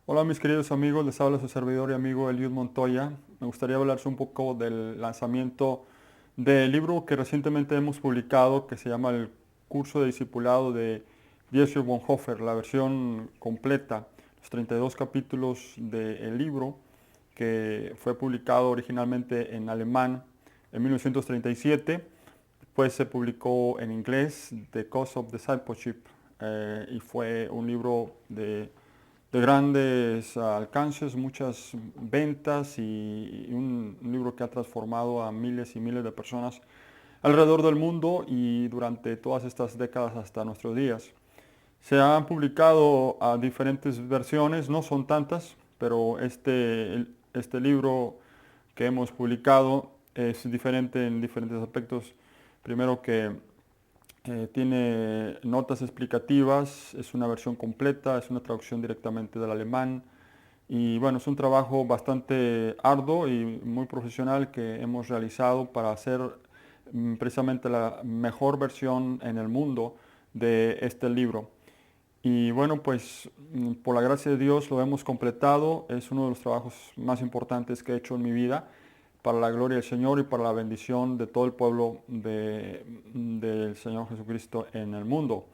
Hola mis queridos amigos, les habla su servidor y amigo Eliud Montoya. Me gustaría hablarles un poco del lanzamiento del libro que recientemente hemos publicado que se llama El curso de discipulado de Dietrich Bonhoeffer, la versión completa, los 32 capítulos del libro que fue publicado originalmente en alemán en 1937, pues se publicó en inglés The Cost of Discipleship y fue un libro de grandes alcances, muchas ventas y un libro que ha transformado a miles y miles de personas alrededor del mundo y durante todas estas décadas hasta nuestros días. Se han publicado a diferentes versiones, no son tantas, pero este libro que hemos publicado es diferente en diferentes aspectos. Primero que tiene notas explicativas, es una versión completa, es una traducción directamente del alemán y bueno, es un trabajo bastante arduo y muy profesional que hemos realizado para hacer precisamente la mejor versión en el mundo de este libro. Y bueno, pues por la gracia de Dios lo hemos completado, es uno de los trabajos más importantes que he hecho en mi vida para la gloria del Señor y para la bendición de todo el pueblo del Señor Jesucristo en el mundo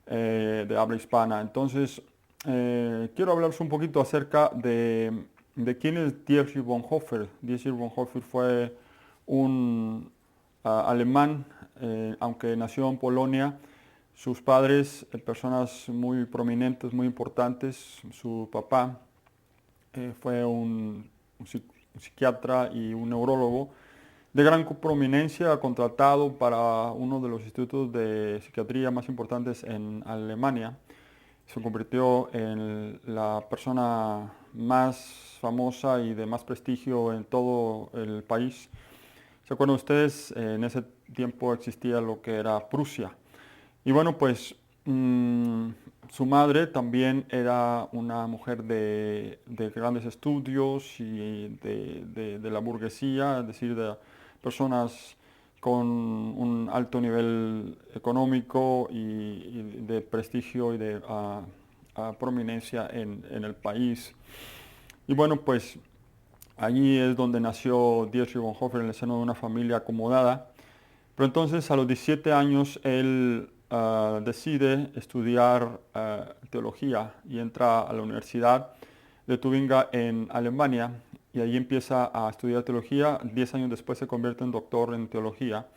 de habla hispana. Entonces, quiero hablaros un poquito acerca de quién es Dietrich Bonhoeffer. Dietrich Bonhoeffer fue un alemán, aunque nació en Polonia. Sus padres, personas muy prominentes, muy importantes. Su papá fue un psiquiatra y un neurólogo de gran prominencia, contratado para uno de los institutos de psiquiatría más importantes en Alemania. Se convirtió en la persona más famosa y de más prestigio en todo el país. ¿Se acuerdan ustedes? En ese tiempo existía lo que era Prusia. Y bueno, pues su madre también era una mujer de grandes estudios y de la burguesía, es decir, de personas con un alto nivel económico y de prestigio y de prominencia en el país. Y bueno, pues allí es donde nació Dietrich Bonhoeffer en el seno de una familia acomodada. Pero entonces a los 17 años él decide estudiar teología y entra a la Universidad de Tubinga en Alemania y allí empieza a estudiar teología. 10 años después se convierte en doctor en teología.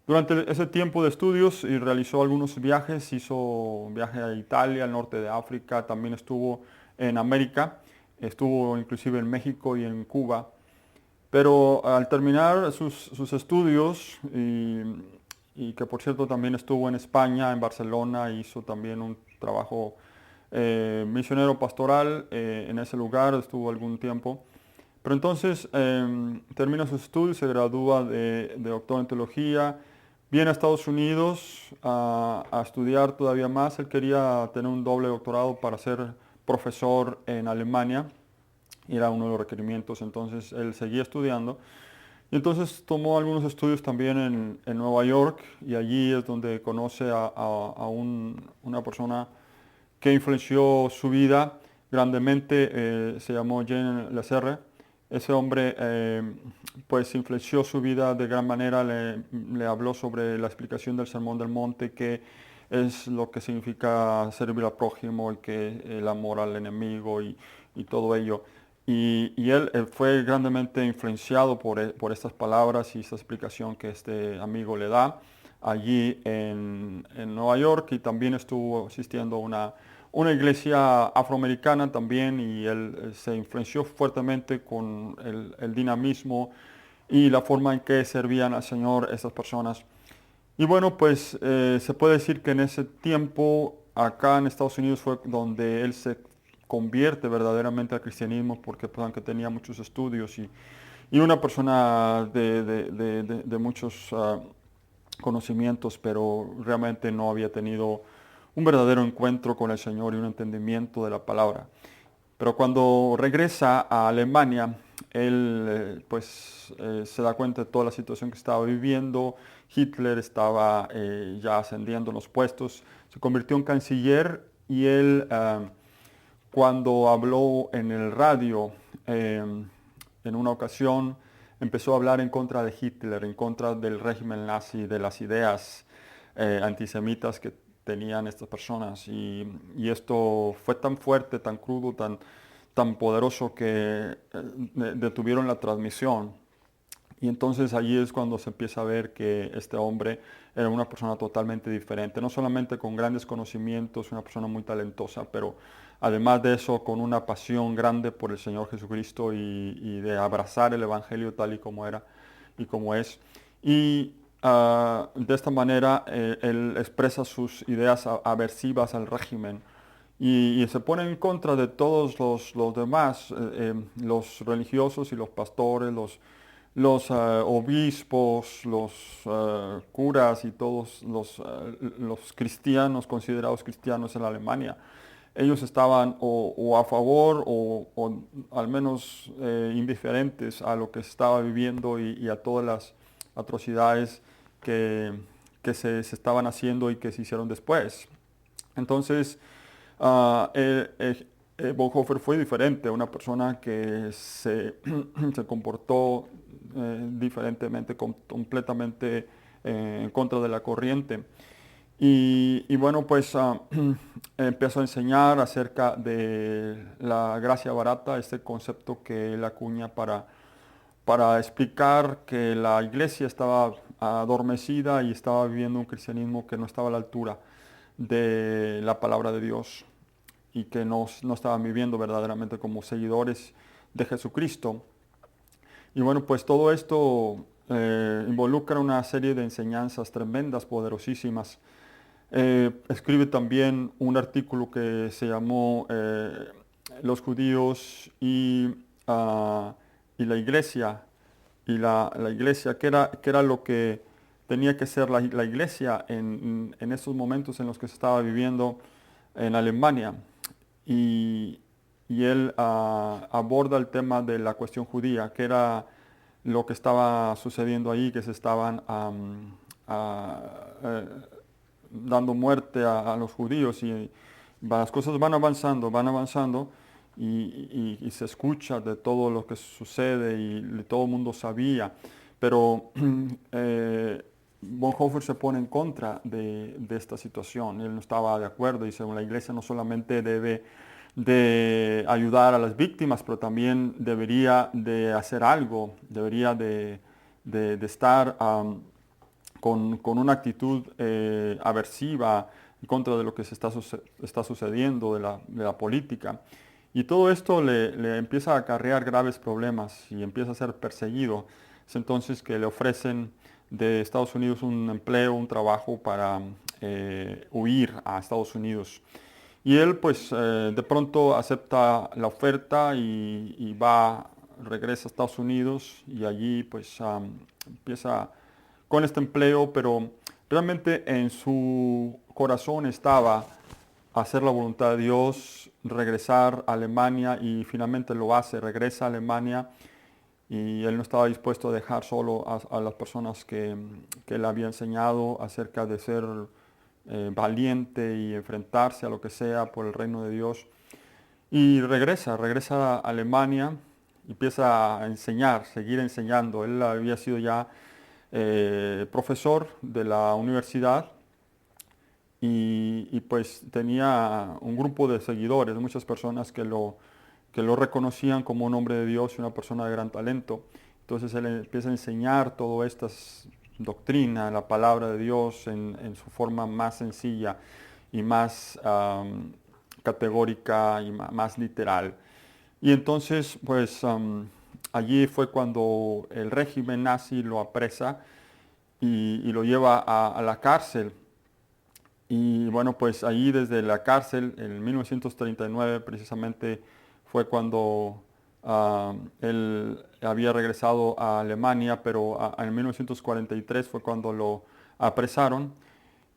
Durante ese tiempo de estudios y realizó algunos viajes, hizo un viaje a Italia, al norte de África, también estuvo en América, estuvo inclusive en México y en Cuba. Pero al terminar sus estudios, y que por cierto también estuvo en España, en Barcelona, hizo también un trabajo misionero pastoral en ese lugar, estuvo algún tiempo. Pero entonces termina sus estudios, se gradúa de doctor en teología, viene a Estados Unidos a estudiar todavía más. Él quería tener un doble doctorado para ser profesor en Alemania, y era uno de los requerimientos, entonces él seguía estudiando. Y entonces tomó algunos estudios también en Nueva York y allí es donde conoce una persona que influenció su vida grandemente, se llamó Jean Lasserre. Ese hombre pues influenció su vida de gran manera, le habló sobre la explicación del Sermón del Monte, que es lo que significa servir al prójimo, el amor al enemigo y todo ello. Y él fue grandemente influenciado por estas palabras y esta explicación que este amigo le da allí en Nueva York, y también estuvo asistiendo a una iglesia afroamericana también, y él se influenció fuertemente con el dinamismo y la forma en que servían al Señor estas personas. Y bueno, pues se puede decir que en ese tiempo acá en Estados Unidos fue donde él se convierte verdaderamente al cristianismo, porque pues, aunque tenía muchos estudios y una persona de muchos conocimientos, pero realmente no había tenido un verdadero encuentro con el Señor y un entendimiento de la palabra. Pero cuando regresa a Alemania, él se da cuenta de toda la situación que estaba viviendo. Hitler estaba ya ascendiendo en los puestos, se convirtió en canciller y él cuando habló en el radio, en una ocasión, empezó a hablar en contra de Hitler, en contra del régimen nazi, de las ideas antisemitas que tenían estas personas. Y esto fue tan fuerte, tan crudo, tan poderoso que detuvieron la transmisión. Y entonces allí es cuando se empieza a ver que este hombre era una persona totalmente diferente, no solamente con grandes conocimientos, una persona muy talentosa, pero además de eso con una pasión grande por el Señor Jesucristo y de abrazar el Evangelio tal y como era y como es. Y de esta manera él expresa sus ideas aversivas al régimen y se pone en contra de todos los demás, los religiosos y los pastores, los obispos, los curas y todos los cristianos, considerados cristianos en Alemania. Ellos estaban o a favor o al menos indiferentes a lo que se estaba viviendo y a todas las atrocidades que se estaban haciendo y que se hicieron después. Entonces, Bonhoeffer fue diferente, una persona que se comportó diferentemente, completamente en contra de la corriente. Y bueno, pues empezó a enseñar acerca de la gracia barata, este concepto que él acuña para explicar que la iglesia estaba adormecida y estaba viviendo un cristianismo que no estaba a la altura de la palabra de Dios y que no estaban viviendo verdaderamente como seguidores de Jesucristo. Y bueno, pues todo esto involucra una serie de enseñanzas tremendas, poderosísimas. Escribe también un artículo que se llamó Los judíos y la iglesia, la iglesia, que era lo que tenía que ser la iglesia en esos momentos en los que se estaba viviendo en Alemania. Y, y él aborda el tema de la cuestión judía, que era lo que estaba sucediendo ahí, que se estaban eh, dando muerte a los judíos y las cosas van avanzando y se escucha de todo lo que sucede y todo el mundo sabía, pero Bonhoeffer se pone en contra de esta situación, él no estaba de acuerdo y según la iglesia no solamente debe de ayudar a las víctimas, pero también debería de hacer algo, debería de estar con una actitud aversiva en contra de lo que se está sucediendo, de la política. Y todo esto le empieza a acarrear graves problemas y empieza a ser perseguido. Es entonces que le ofrecen de Estados Unidos un empleo, un trabajo para huir a Estados Unidos. Y él pues de pronto acepta la oferta y regresa a Estados Unidos y allí pues empieza con este empleo, pero realmente en su corazón estaba hacer la voluntad de Dios, regresar a Alemania y finalmente lo hace, regresa a Alemania y él no estaba dispuesto a dejar solo a las personas que él había enseñado acerca de ser valiente y enfrentarse a lo que sea por el reino de Dios. Y regresa a Alemania, y empieza a enseñar, seguir enseñando. Él había sido ya profesor de la universidad y pues tenía un grupo de seguidores, muchas personas que lo reconocían como un hombre de Dios y una persona de gran talento. Entonces él empieza a enseñar todas estas doctrinas, la palabra de Dios en su forma más sencilla y más categórica y más literal. Y entonces, pues allí fue cuando el régimen nazi lo apresa y lo lleva a la cárcel. Y bueno, pues allí desde la cárcel, en 1939 precisamente fue cuando él había regresado a Alemania, pero en 1943 fue cuando lo apresaron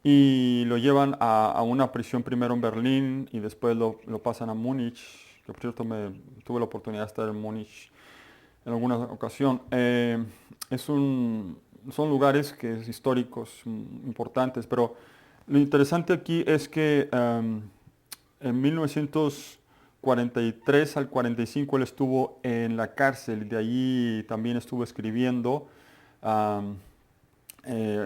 y lo llevan a una prisión primero en Berlín y después lo pasan a Múnich, que por cierto tuve la oportunidad de estar en Múnich en alguna ocasión. Son lugares históricos importantes, pero lo interesante aquí es que en 1943 43 al 45 él estuvo en la cárcel, de allí también estuvo escribiendo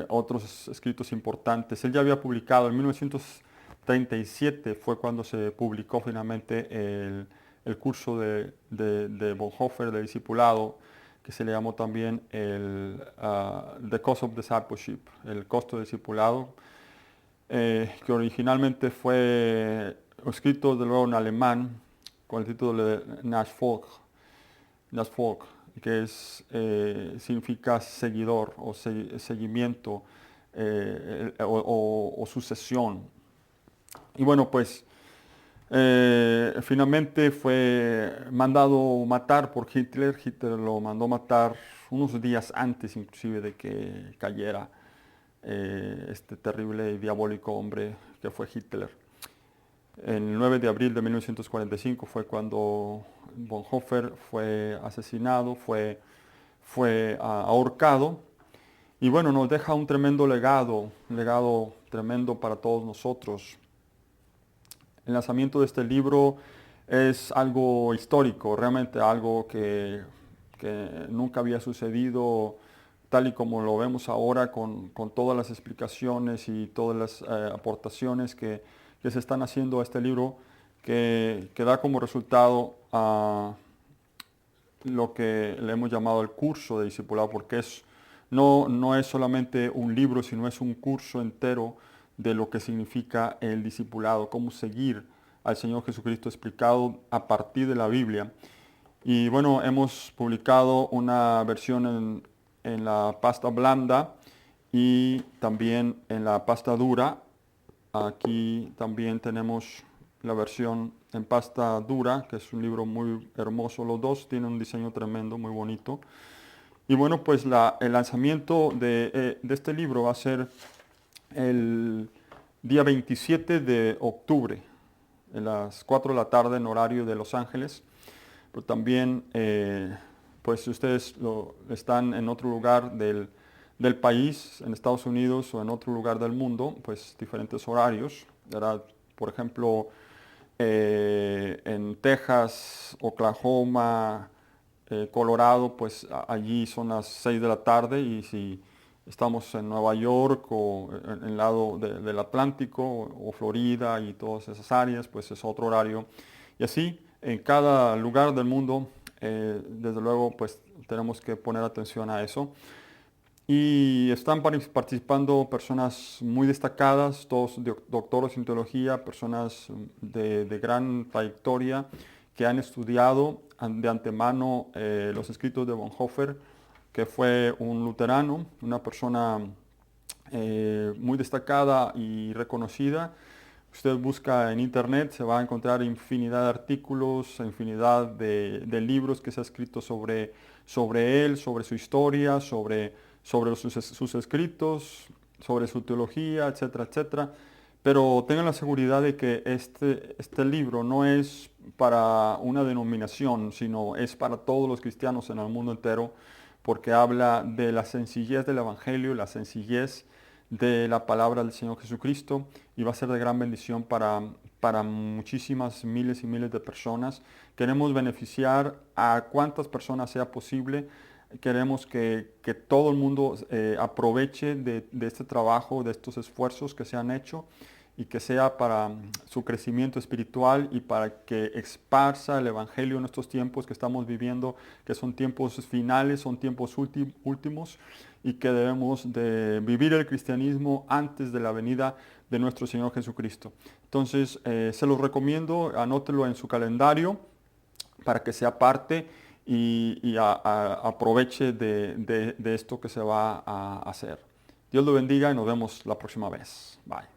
otros escritos importantes. Él ya había publicado, en 1937 fue cuando se publicó finalmente el curso de Bonhoeffer de discipulado, que se le llamó también The Cost of Discipleship, el costo de discipulado, que originalmente fue escrito de nuevo en alemán con el título de Nachfolg, que significa seguidor o seguimiento o sucesión. Y bueno, pues finalmente fue mandado matar por Hitler. Hitler lo mandó matar unos días antes inclusive de que cayera este terrible y diabólico hombre que fue Hitler. El 9 de abril de 1945 fue cuando Bonhoeffer fue asesinado, fue ahorcado. Y bueno, nos deja un tremendo legado tremendo para todos nosotros. El lanzamiento de este libro es algo histórico, realmente algo que nunca había sucedido tal y como lo vemos ahora con todas las explicaciones y todas las aportaciones que se están haciendo a este libro, que da como resultado lo que le hemos llamado el curso de discipulado, porque no es solamente un libro, sino es un curso entero de lo que significa el discipulado, cómo seguir al Señor Jesucristo explicado a partir de la Biblia. Y bueno, hemos publicado una versión en la pasta blanda y también en la pasta dura. Aquí también tenemos la versión en pasta dura, que es un libro muy hermoso. Los dos tienen un diseño tremendo, muy bonito. Y bueno, pues el lanzamiento de este libro va a ser el día 27 de octubre, a las 4 de la tarde en horario de Los Ángeles. Pero también, pues si ustedes están en otro lugar del país, en Estados Unidos o en otro lugar del mundo, pues diferentes horarios, ¿verdad? Por ejemplo, en Texas, Oklahoma, Colorado, pues allí son las 6 de la tarde, y si estamos en Nueva York o en el lado del Atlántico o Florida y todas esas áreas, pues es otro horario. Y así, en cada lugar del mundo, desde luego, pues tenemos que poner atención a eso. Y están participando personas muy destacadas, todos doctores en teología, personas de gran trayectoria que han estudiado de antemano los escritos de Bonhoeffer, que fue un luterano, una persona muy destacada y reconocida. Usted busca en internet, se va a encontrar infinidad de artículos, infinidad de libros que se ha escrito sobre él, sobre su historia, sobre sus escritos, sobre su teología, etcétera, etcétera. Pero tengan la seguridad de que este libro no es para una denominación, sino es para todos los cristianos en el mundo entero, porque habla de la sencillez del Evangelio, la sencillez de la palabra del Señor Jesucristo, y va a ser de gran bendición para muchísimas miles y miles de personas. Queremos beneficiar a cuantas personas sea posible. Queremos que todo el mundo aproveche de este trabajo, de estos esfuerzos que se han hecho, y que sea para su crecimiento espiritual y para que esparza el Evangelio en estos tiempos que estamos viviendo, que son tiempos finales, son tiempos últimos, y que debemos de vivir el cristianismo antes de la venida de nuestro Señor Jesucristo. Entonces, se los recomiendo, anótelo en su calendario para que sea parte y aproveche de esto que se va a hacer. Dios lo bendiga y nos vemos la próxima vez. Bye.